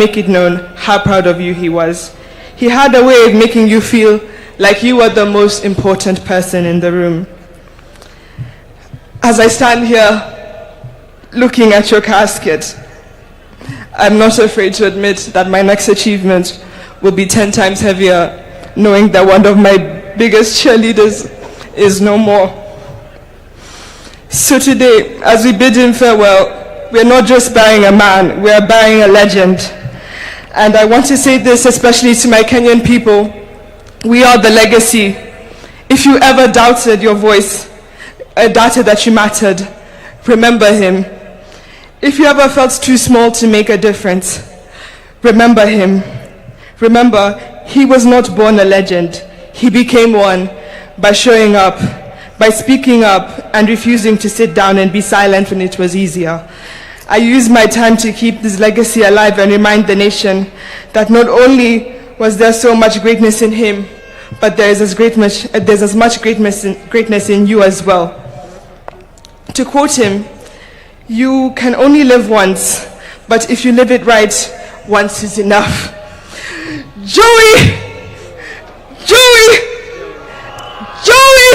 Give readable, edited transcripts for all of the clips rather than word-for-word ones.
make it known how proud of you he was. He had a way of making you feel like you were the most important person in the room. As I stand here looking at your casket, I'm not afraid to admit that my next achievement will be 10 times heavier, knowing that one of my biggest cheerleaders is no more. So today, as we bid him farewell, we're not just burying a man, we're burying a legend. And I want to say this especially to my Kenyan people. We are the legacy. If you ever doubted your voice, doubted that you mattered, remember him. If you ever felt too small to make a difference, remember him. Remember, he was not born a legend. He became one by showing up, by speaking up and refusing to sit down and be silent when it was easier. I use my time to keep this legacy alive and remind the nation that not only was there so much greatness in him, but there's as much greatness in you as well. To quote him, you can only live once, but if you live it right, once is enough. Joey! Joey! Joey!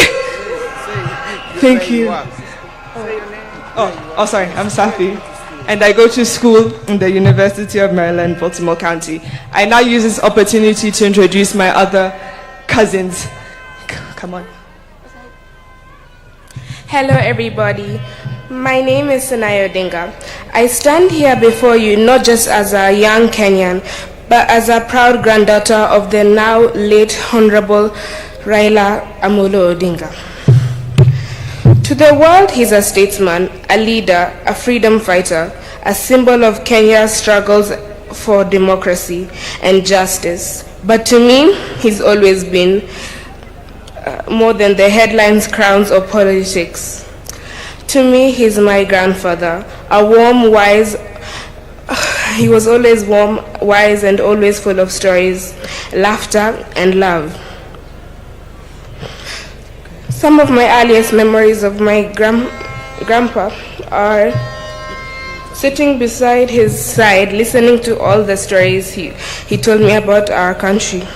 Thank you. Oh, sorry, I'm Safi. And I go to school in the University of Maryland, Baltimore County. I now use this opportunity to introduce my other cousins. Come on. Hello, everybody. My name is Odinga. I stand here before you not just as a young Kenyan, but as a proud granddaughter of the now late Honorable Raila Odinga. To the world, he's a statesman, a leader, a freedom fighter, a symbol of Kenya's struggles for democracy and justice. But to me, he's always been more than the headlines, crowns, or politics. To me, he's my grandfather, a warm, wise, he was always warm, wise, and always full of stories, laughter, and love. Some of my earliest memories of my grandpa are sitting beside his side, listening to all the stories he told me about our country,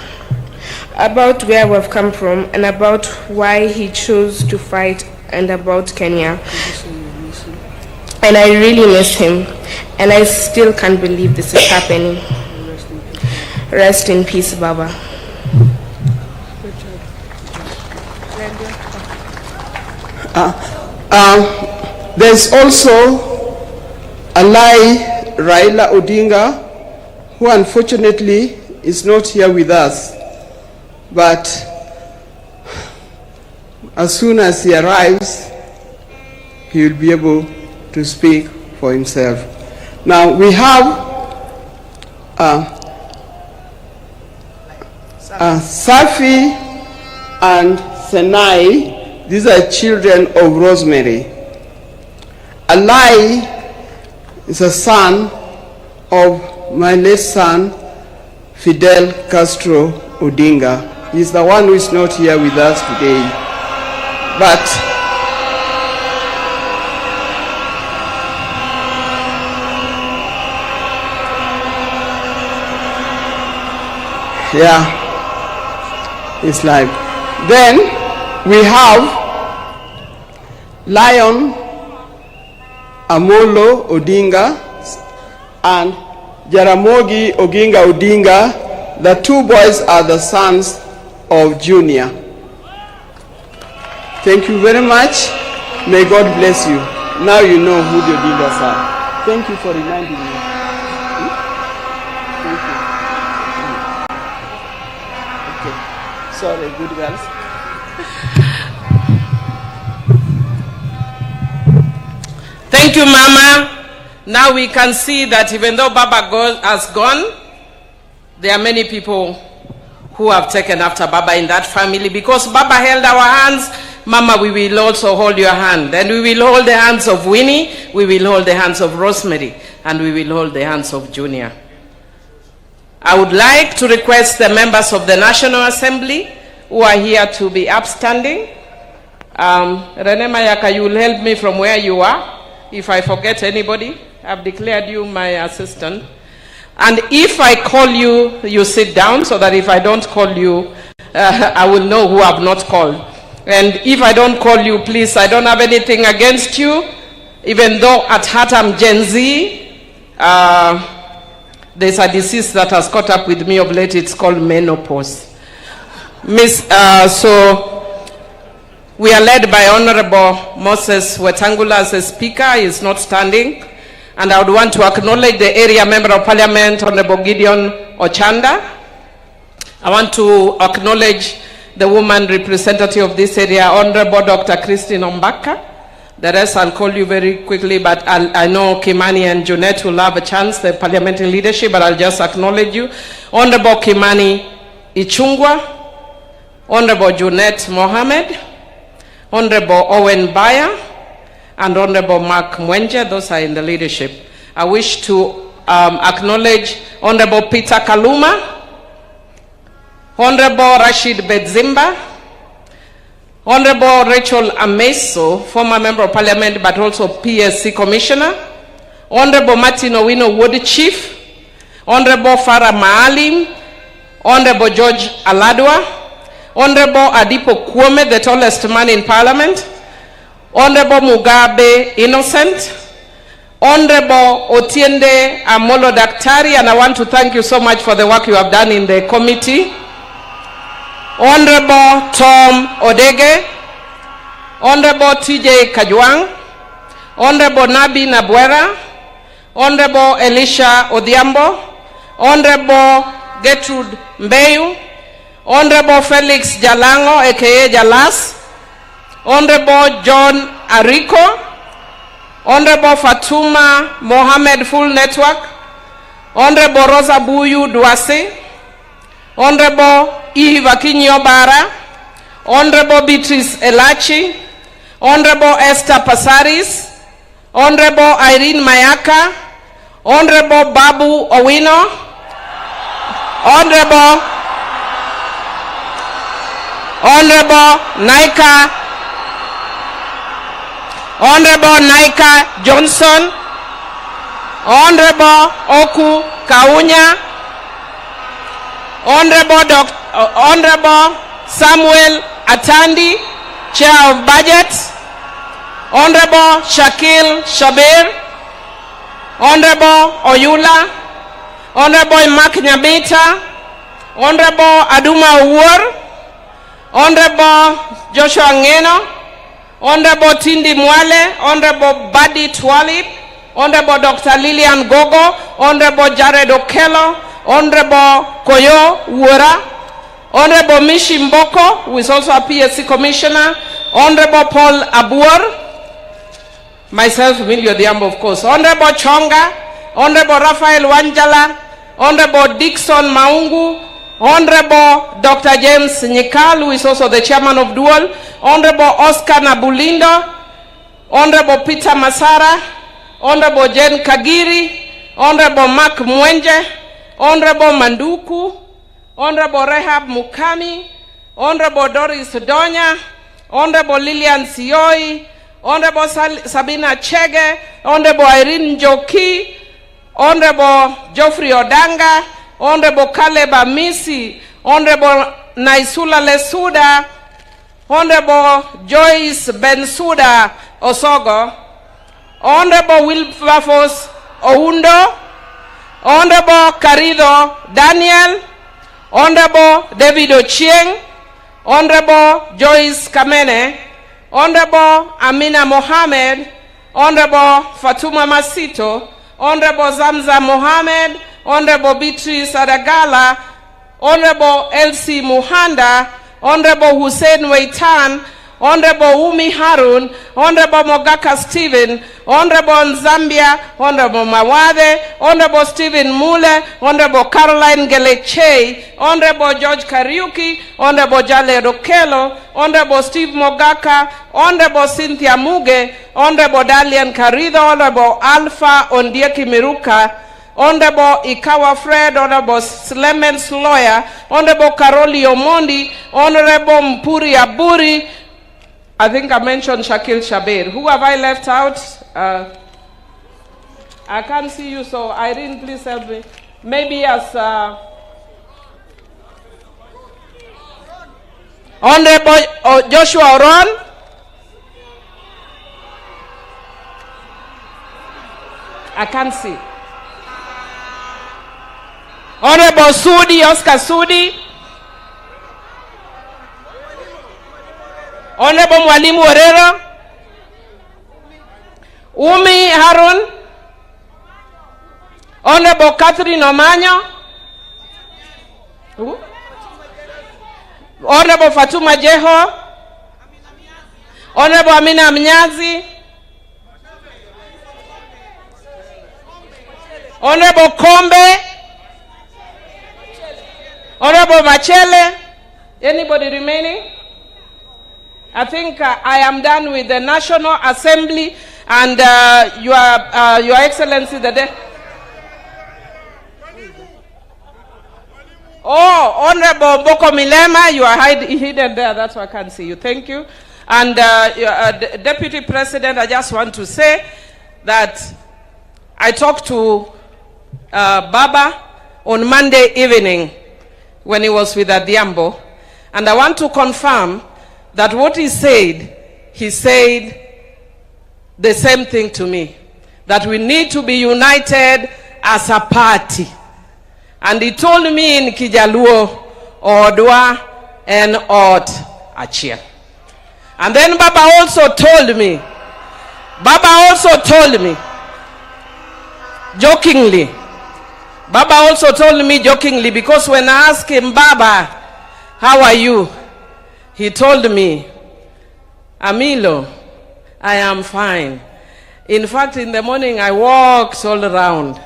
about where we've come from, and about why he chose to fight, and about Kenya. And I really miss him, and I still can't believe this is happening. Rest in peace, Baba. There's also Raila Odinga, who unfortunately is not here with us. But as soon as he arrives, he will be able to speak for himself. Now we have Safi and Senai. These are children of Rosemary. Alai is a son of my late son, Fidel Castro Odinga. He's the one who is not here with us today. But yeah, it's live. Then we have Lion Amolo Odinga and Jaramogi Oginga Odinga. The two boys are the sons of Junior. Thank you very much. May God bless you. Now you know who the Odingas are. Thank you for reminding me. Thank you. Okay. Sorry, good girls. Thank you, Mama. Now we can see that even though Baba has gone, there are many people who have taken after Baba in that family. Because Baba held our hands, Mama, we will also hold your hand. And we will hold the hands of Winnie, we will hold the hands of Rosemary, and we will hold the hands of Junior. I would like to request the members of the National Assembly who are here to be upstanding. Rene Mayaka, you will help me from where you are. If I forget anybody, I've declared you my assistant. And if I call you, you sit down, so that if I don't call you, I will know who I have not called. And if I don't call you, please, I don't have anything against you. Even though at heart I'm Gen Z, there's a disease that has caught up with me of late. It's called menopause. So we are led by Honorable Moses Wetangula as a speaker. He is not standing. And I would want to acknowledge the area member of parliament, Honorable Gideon Ochanda. I want to acknowledge the woman representative of this area, Honorable Dr. Christine Ombaka. The rest I'll call you very quickly, but I know Kimani and Junet will have a chance, the parliamentary leadership, but I'll just acknowledge you. Honorable Kimani Ichungwa, Honorable Junet Mohammed, Honorable Owen Bayer, and Honorable Mark Mwenje. Those are in the leadership. I wish to acknowledge Honorable Peter Kaluma, Honorable Rashid Bedzimba, Honorable Rachel Ameso, former member of parliament but also PSC commissioner, Honorable Martin Owino Wood Chief, Honorable Farah Maalim, Honorable George Aladwa, Honorable Adipo Kwome, the tallest man in parliament, Honorable Mugabe Innocent, Honorable Otiende Amolo Daktari, and I want to thank you so much for the work you have done in the committee. Honorable Tom Odege, Honorable TJ Kajwang, Honorable Nabi Nabwera, Honorable Elisha Odhiambo, Honorable Gertrude Mbeyu, Honorable Felix Jalango, aka Jalas, Honorable John Ariko, Honorable Fatuma Mohammed Full Network, Honorable Rosa Buyu Duase, Honorable Iva Kinyobara, Honorable Beatrice Elachi, Honorable Esther Pasaris, Honorable Irene Mayaka, Honorable Babu Owino, Honorable Naika Johnson, Honorable Oku Kaunya, Honorable Samuel Atandi, Chair of Budget, Honorable Shakil Shabir, Honorable Oyula, Honorable Mark Nyabita, Honorable Aduma Uwar, Honorable Joshua Ngeno, Honorable Tindi Mwale, Honorable Badi Twalib, Honorable Dr. Lillian Gogo, Honorable Jared Okello, Honorable Koyo Wura, Honorable Mishi Mboko, who is also a PSC commissioner, Honorable Paul Abuor, myself, Emilio Diambo, of course, Honorable Chonga, Honorable Raphael Wanjala, Honorable Dixon Maungu, Honorable Dr. James Nyikal, who is also the chairman of Dual, Honorable Oscar Nabulindo, Honorable Peter Masara, Honorable Jen Kagiri, Honorable Mark Mwenje, Honorable Manduku, Honorable Rehab Mukami, Honorable Doris Donya, Honorable Lillian Sioi, Honorable Sabina Chege, Honorable Irene Njoki, Honorable Geoffrey Odanga, Honorable Caleb Amisi, Honorable Naisula Lesuda, Honorable Joyce Bensuda Osogo, Honorable Wilberforce Oundo, Honorable Carido Daniel, Honorable David Ochieng, Honorable Joyce Kamene, Honorable Amina Mohammed, Honorable Fatuma Masito, Honorable Zamza Mohammed, Honorable Beatrice Adagala, Honorable Elsie Muhanda, Honorable Hussein Weitan, Honorable Umi Harun, Honorable Mogaka Stephen, Honorable Zambia, Honorable Mawade, Honorable Stephen Mule, Honorable Caroline Geleche, Honorable George Kariuki, Honorable Jale Rokelo, Honorable Steve Mogaka, Honorable Cynthia Muge, Honorable Dalian Karido, Honorable Alpha Ondieki Miruka, Honorable Ikawa Fred, Honorable Clemens Lawyer, Honorable Karoli Omondi, Honorable Mpuri Aburi. I think I mentioned Shakil Shabir. Who have I left out? I can't see you, so Irene, please help me. maybe as Honorable Joshua Oron. I can't see. Honorable Sudi, Oscar Sudi. Honorable Mwalimu Orero. Umi Harun. Honorable Catherine Omanyo. Honorable Fatuma Jeho. Honorable Amina Mnyazi. Honorable Kombe. Honorable Machele. Anybody remaining? I think I am done with the National Assembly and Your Excellency the day. Oh, Honorable Boko Milema, you are hidden there. That's why I can't see you. Thank you. And Deputy President, I just want to say that I talked to Baba on Monday evening when he was with Adhiambo, and I want to confirm that what he said the same thing to me, that we need to be united as a party. And he told me in Kijaluo, Odwa, and Ot Achia. And then Baba also told me, jokingly, because when I asked him, Baba, how are you? He told me, Amilo, I am fine. In fact, in the morning I walked all around.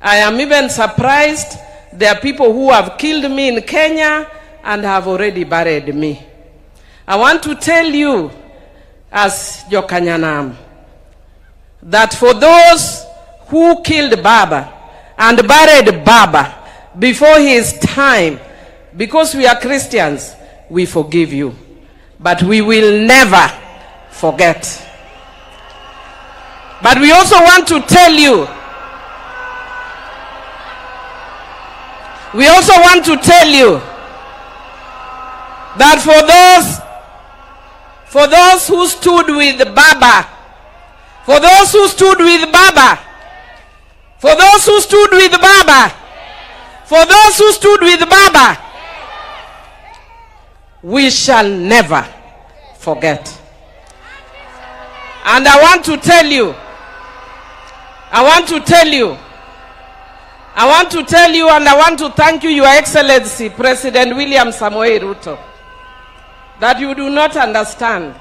I am even surprised there are people who have killed me in Kenya and have already buried me. I want to tell you, as Jokanyanam, that for those who killed Baba and buried Baba before his time, because we are Christians, we forgive you. But we will never forget. But we also want to tell you, that for those who stood with Baba, we shall never forget. And I want to tell you, and I want to thank you, Your Excellency, President William Samoei Ruto, that you do not understand.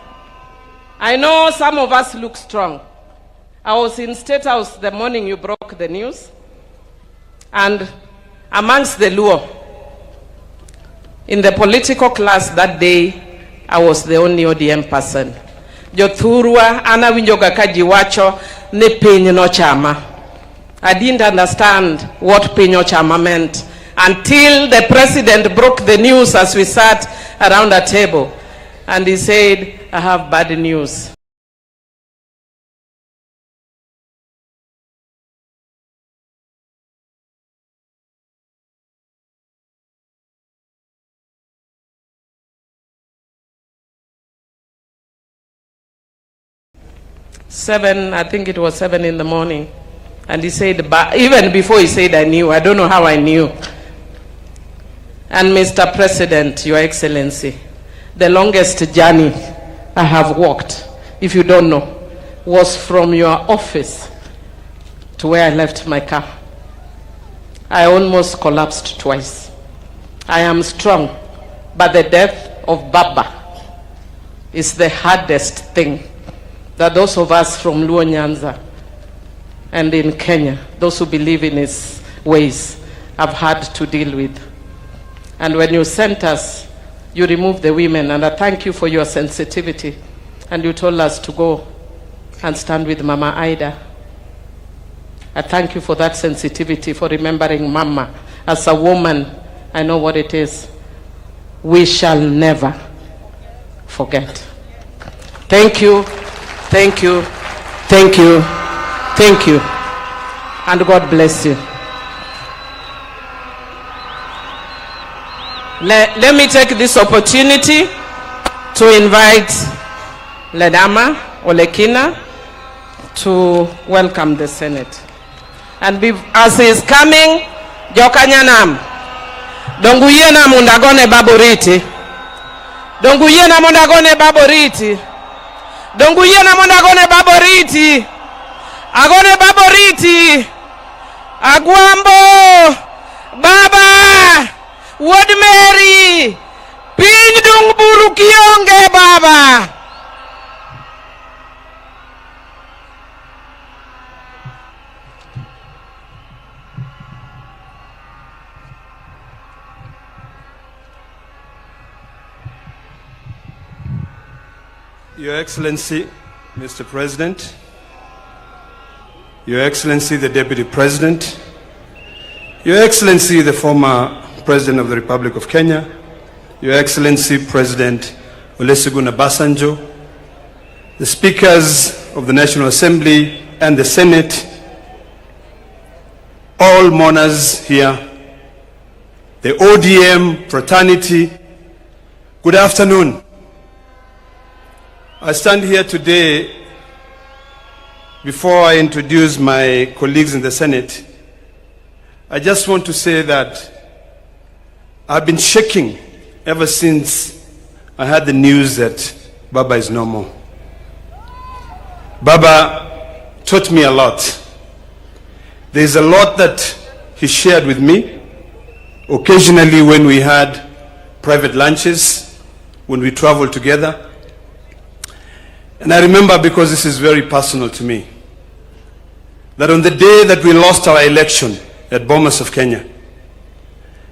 I know some of us look strong. I was in State House the morning you broke the news, and amongst the Luo, in the political class that day, I was the only ODM person. Jothurwa ana winjoga kajiwacho ne piny no chama. I didn't understand what Pinyo Chama meant until the president broke the news as we sat around a table. And he said, I have bad news. I think it was 7 in the morning. And he said, even before he said I knew, I don't know how I knew. And Mr. President, Your Excellency, the longest journey I have walked, if you don't know, was from your office to where I left my car. I almost collapsed twice. I am strong, but the death of Baba is the hardest thing that those of us from Luo Nyanza and in Kenya, those who believe in his ways, have had to deal with. And when you sent us, you removed the women, and I thank you for your sensitivity. And you told us to go and stand with Mama Ida. I thank you for that sensitivity, for remembering Mama. As a woman, I know what it is. We shall never forget. Thank you, thank you, thank you, thank you, and God bless you. Let me take this opportunity to invite Ledama Olekina to welcome the Senate. And as he is coming, Jokanyanam, Donguyena Mundagone Baboriti, Donguyena Mundagone Baboriti, Donguyena Mundagone Baboriti, Agone Baboriti, Aguambo, Baba, Wod Mary, Piny Dung Buru Kionge Baba. Your Excellency, Mr. President, Your Excellency, the Deputy President, Your Excellency, the former President of the Republic of Kenya, Your Excellency, President Olusegun Obasanjo, the Speakers of the National Assembly and the Senate, all mourners here, the ODM fraternity, good afternoon. I stand here today before I introduce my colleagues in the Senate. I just want to say that I've been shaking ever since I had the news that Baba is no more. Baba taught me a lot. There's a lot that he shared with me. Occasionally when we had private lunches, when we traveled together. And I remember, because this is very personal to me, that on the day that we lost our election at Bomas of Kenya,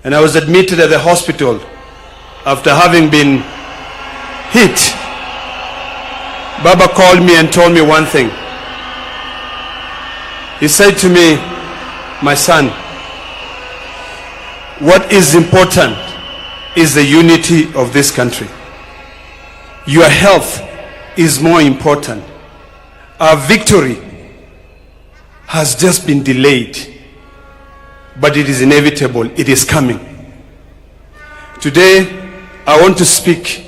and I was admitted at the hospital after having been hit, Baba called me and told me one thing. He said to me, my son, what is important is the unity of this country. Your health is more important. Our victory has just been delayed, but it is inevitable. It is coming. Today, I want to speak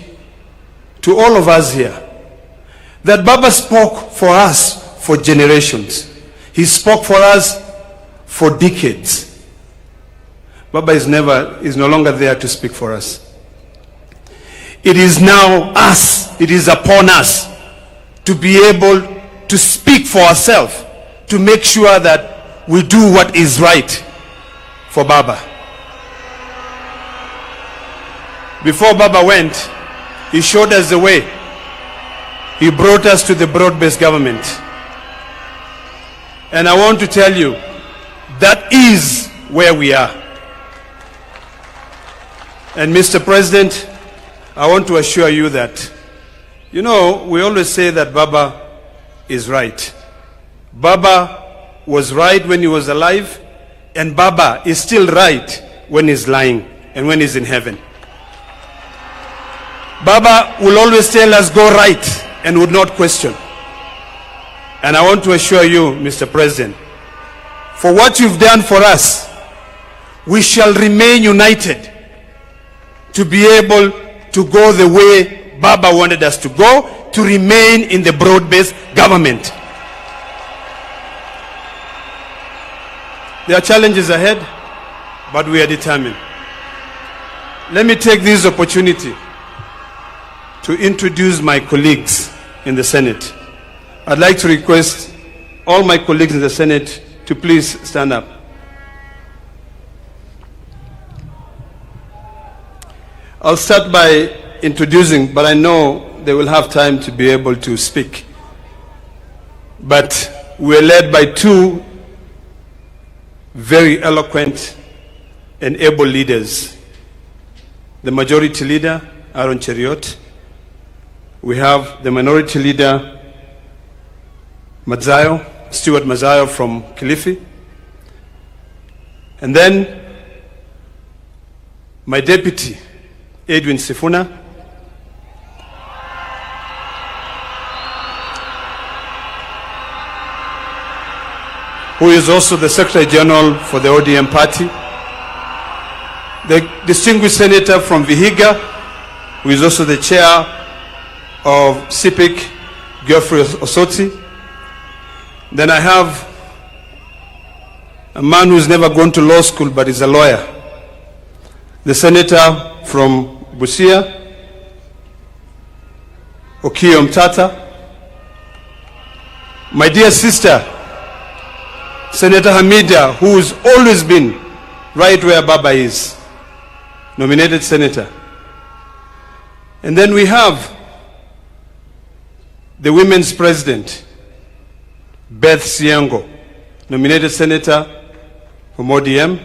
to all of us here that Baba spoke for us for generations. He spoke for us for decades. Baba is no longer there to speak for us. It is now us, it is upon us to be able to speak for ourselves, to make sure that we do what is right for Baba. Before Baba went, he showed us the way. He brought us to the broad-based government. And I want to tell you, that is where we are. And Mr. President, I want to assure you that, we always say that Baba is right. Baba was right when he was alive, and Baba is still right when he's lying and when he's in heaven. Baba will always tell us go right and would not question. And I want to assure you, Mr. President, for what you've done for us, we shall remain united to be able to go the way Baba wanted us to go, to remain in the broad-based government. There are challenges ahead, but we are determined. Let me take this opportunity to introduce my colleagues in the Senate. I'd like to request all my colleagues in the Senate to please stand up. I'll start by introducing, but I know they will have time to be able to speak. But we're led by two very eloquent and able leaders. The majority leader, Aaron Cheriot. We have the minority leader, Stuart Mazayo from Kilifi. And then my deputy, Edwin Sifuna, who is also the Secretary General for the ODM party. the distinguished senator from Vihiga, who is also the chair of CIPIC, Geoffrey Osoti. Then I have a man who's never gone to law school but is a lawyer, the senator from Busia, Okiya Mtata. My dear sister, Senator Hamida, who's always been right where Baba is, nominated senator. And then we have the women's president, Beth Siango, nominated senator from ODM.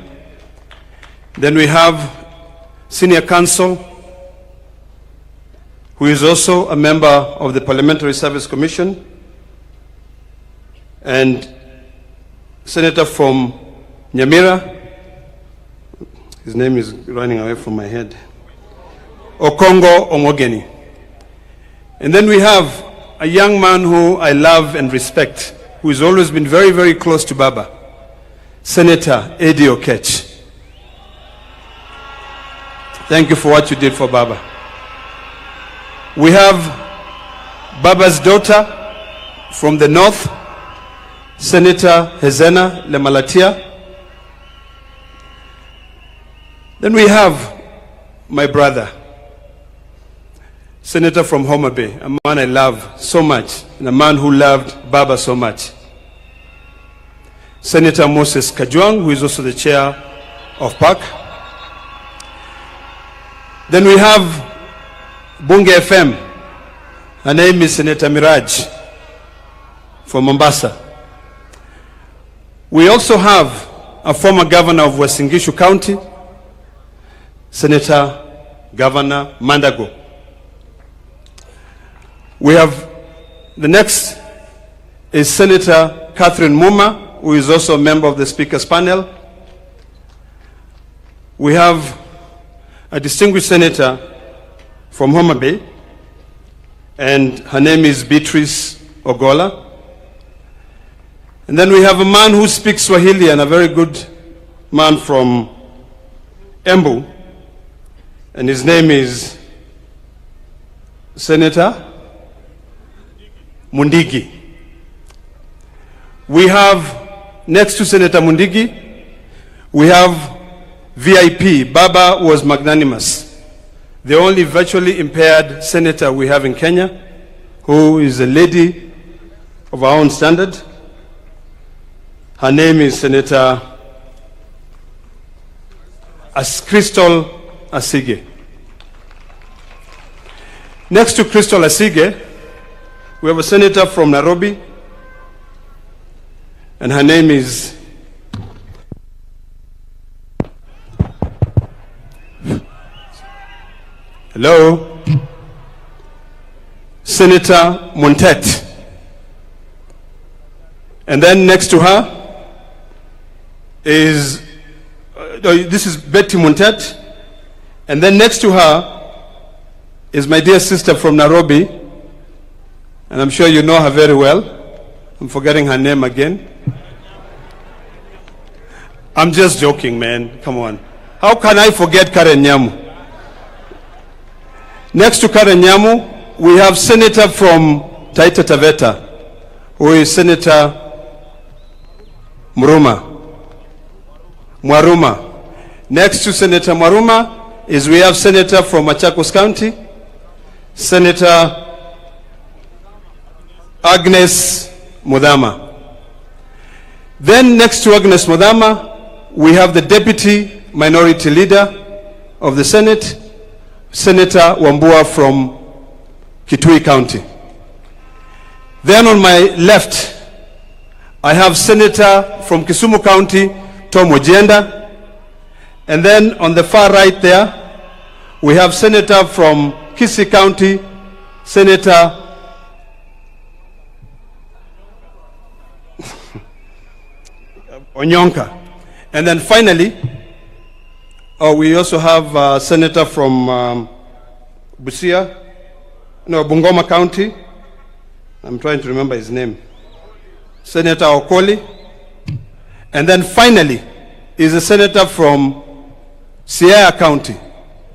Then we have senior counsel, who is also a member of the Parliamentary Service Commission, and senator from Nyamira, his name is running away from my head, Okongo Omogeni. And then we have a young man who I love and respect, who has always been very, very close to Baba, Senator Eddie Okech. Thank you for what you did for Baba. We have Baba's daughter from the north, Senator Hezena Lemalatia. Then we have my brother, Senator from Homa Bay, a man I love so much, and a man who loved Baba so much. Senator Moses Kajwang, who is also the chair of PAC. Then we have Bunge FM. Her name is Senator Miraj from Mombasa. We also have a former governor of Uasin Gishu County, Senator Governor Mandago. We have, the next is Senator Catherine Muma, who is also a member of the Speaker's panel. We have a distinguished senator from Homa Bay, and her name is Beatrice Ogola. And then we have a man who speaks Swahili, and a very good man from Embu, and his name is Senator Mundigi. We have, next to Senator Mundigi, we have VIP. Baba was magnanimous. The only virtually impaired senator we have in Kenya, who is a lady of our own standard. Her name is Senator Crystal Asige. Next to Crystal Asige, we have a senator from Nairobi, and her name is Senator Montet. And then next to her is, this is Betty Montet. And then next to her is my dear sister from Nairobi. And I'm sure you know her very well. I'm forgetting her name again. I'm just joking, man. Come on. How can I forget Karen Nyamu? Next to Karen Nyamu, we have Senator from Taita Taveta, who is Senator Mwaruma. Next to Senator Mwaruma is we have Senator from Machakos County, Senator Agnes Mudama. Then next to Agnes Mudama, we have the Deputy Minority Leader of the Senate, Senator Wambua from Kitui County. Then on my left, I have Senator from Kisumu County, Tom Ojenda. And then on the far right there, we have Senator from Kisii County, Senator Onyonka. And then finally, we also have a senator from Bungoma County. I'm trying to remember his name. Senator Okoli. And then finally is a senator from Siaya County,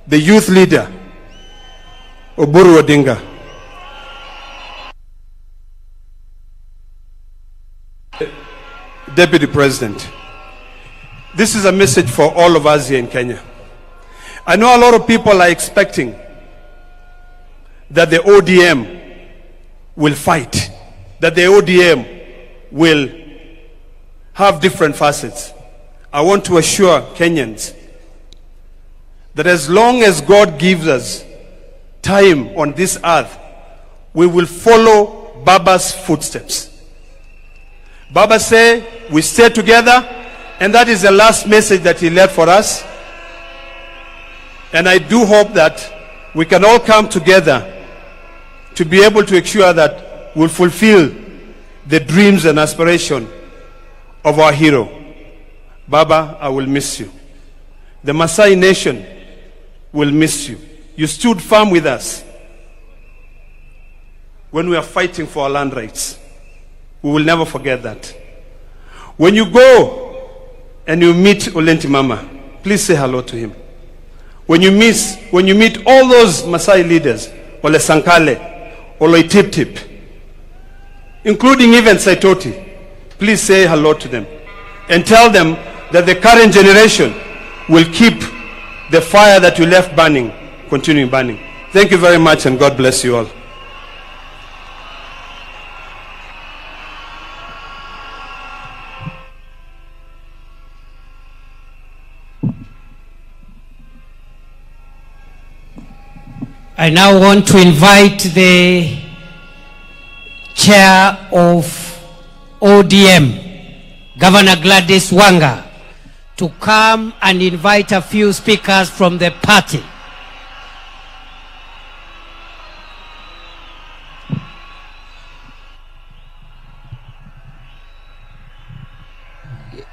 the youth leader, Odinga. Deputy President, this is a message for all of us here in Kenya. I know a lot of people are expecting that the ODM will fight, that the ODM will have different facets. I want to assure Kenyans that as long as God gives us time on this earth, we will follow Baba's footsteps. Baba said, we stay together, and that is the last message that he left for us. And I do hope that we can all come together to be able to ensure that we'll fulfill the dreams and aspirations of our hero. Baba, I will miss you. The Maasai nation will miss you. You stood firm with us when we are fighting for our land rights. We will never forget that. When you go and you meet Olenti Mama, please say hello to him. When you meet all those Maasai leaders, Ole Sankale, Ole Tip Tip, including even Saitoti, please say hello to them and tell them that the current generation will keep the fire that you left burning, continuing burning. Thank you very much, and God bless you all. I now want to invite the chair of ODM, Governor Gladys Wanga, to come and invite a few speakers from the party.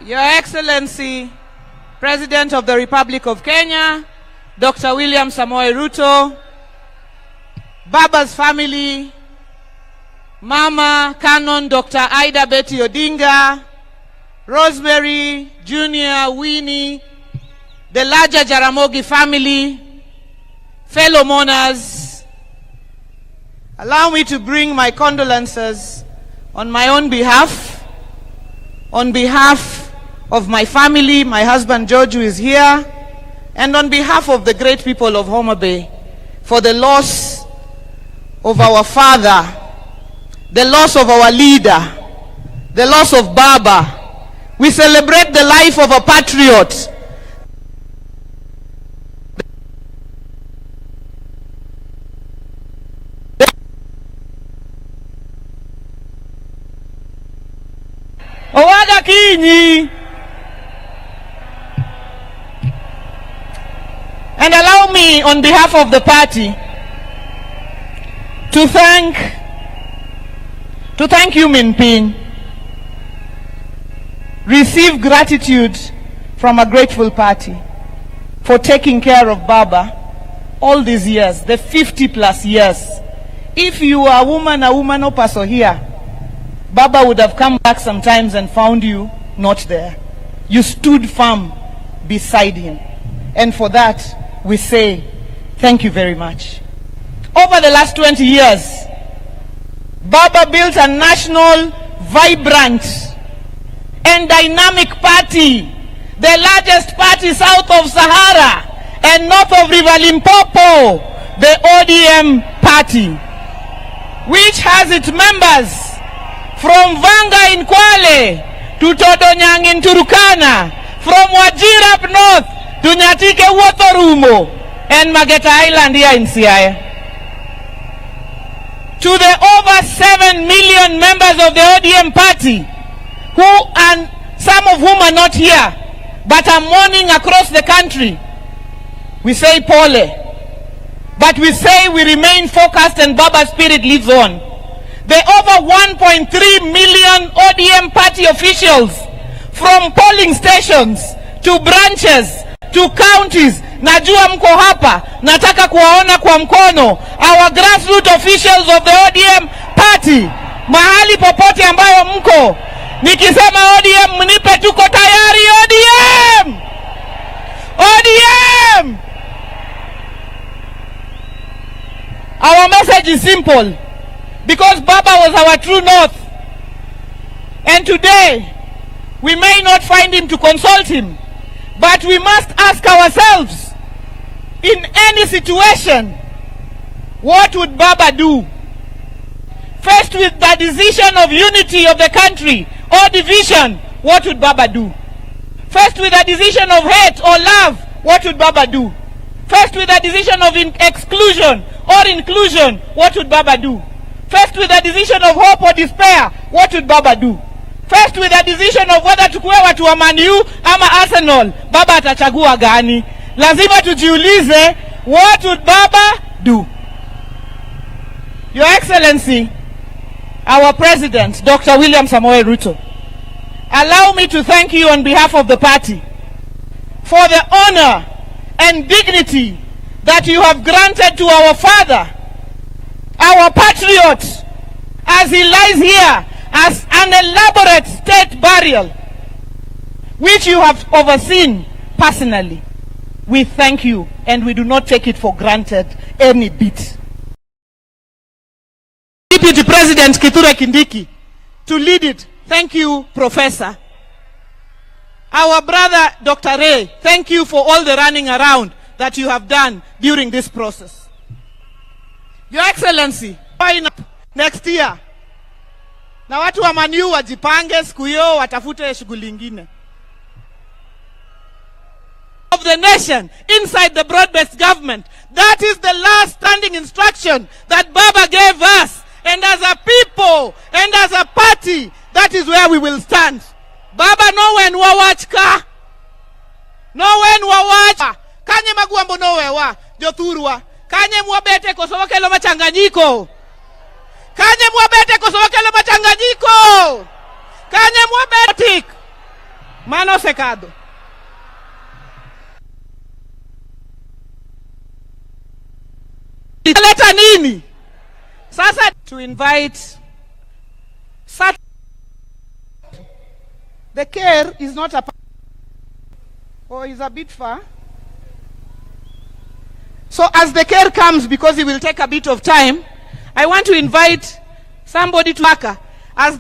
Your Excellency, President of the Republic of Kenya, Dr. William Samoei Ruto, Baba's family, Mama Canon Dr. Ida Betty Odinga, Rosemary, Junior, Winnie, the larger Jaramogi family, fellow mourners, allow me to bring my condolences on my own behalf, on behalf of my family, my husband George, who is here, and on behalf of the great people of Homa Bay, for the loss of our father, the loss of our leader, the loss of Baba. We celebrate the life of a patriot. Owaga Kinyi. And allow me, on behalf of the party, to thank you, Min Ping. Receive gratitude from a grateful party for taking care of Baba all these years, the 50 plus years. If you are a woman or person here, Baba would have come back sometimes and found you not there. You stood firm beside him. And for that, we say thank you very much. Over the last 20 years, Baba built a national, vibrant, and dynamic party, the largest party south of Sahara and north of River Limpopo, the ODM party, which has its members from Vanga in Kwale to Todonyang in Turkana, from Wajir up north to Nyatike Wotorumo and Mageta Island here in Siaya. To the over 7 million members of the ODM party, and some of whom are not here, but are mourning across the country, we say pole. But we say we remain focused and Baba's spirit lives on. The over 1.3 million ODM party officials, from polling stations to branches to counties, najua mko hapa, nataka kuwaona kwa mkono, our grassroots officials of the ODM party, mahali popote ambayo mko, nikisema ODM mnipe tuko tayari. ODM! ODM! Our message is simple, because Baba was our true north. And today, we may not find him to consult him, but we must ask ourselves, in any situation, what would Baba do? Faced with the decision of unity of the country or division, what would Baba do? Faced with a decision of hate or love, what would Baba do? Faced with a decision of exclusion or inclusion, what would Baba do? Faced with a decision of hope or despair, what would Baba do? Faced with a decision of whether tukue watu wa Man U ama Arsenal, Baba atachagua gani? Lazima tujiulize, what would Baba do? Your Excellency, our President, Dr. William Samoei Ruto, allow me to thank you on behalf of the party for the honor and dignity that you have granted to our father, our patriot, as he lies here as an elaborate state burial, which you have overseen personally. We thank you, and we do not take it for granted any bit. Deputy President Kithure Kindiki to lead it. Thank you, Professor. Our brother Dr. Ray, thank you for all the running around that you have done during this process. Your Excellency, next year, na watu wa Man U wajipange siku hiyo watafute shughuli nyingine. Of the nation inside the broad-based government, that is the last standing instruction that Baba gave us, and as a people and as a party, that is where we will stand. Baba no when watch ka, no when watch kanye maguambo no wewa jothurwa kanye mwabete kosowa kelo machanganyiko, kanye mwabete kosowa kelo machanganyiko, kanye mwabete mano sekado. Leta nini sasa to invite the care is not a or is a bit far, so as the care comes, because it will take a bit of time, I want to invite somebody to Maka as